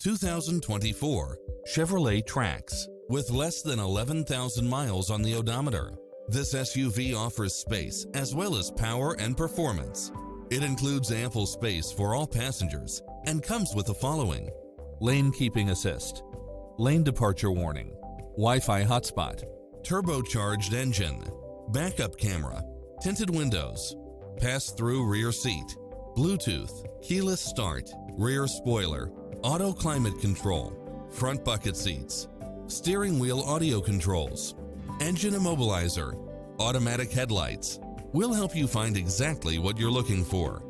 2024 Chevrolet TRAX. With less than 11,000 miles on the odometer, this SUV offers space as well as power and performance. It includes ample space for all passengers and comes with the following: lane keeping assist, lane departure warning, Wi-Fi hotspot, turbocharged engine, backup camera, tinted windows, pass-through rear seat, Bluetooth, keyless start, rear spoiler, auto climate control, front bucket seats, steering wheel audio controls, engine immobilizer, automatic headlights. We'll help you find exactly what you're looking for.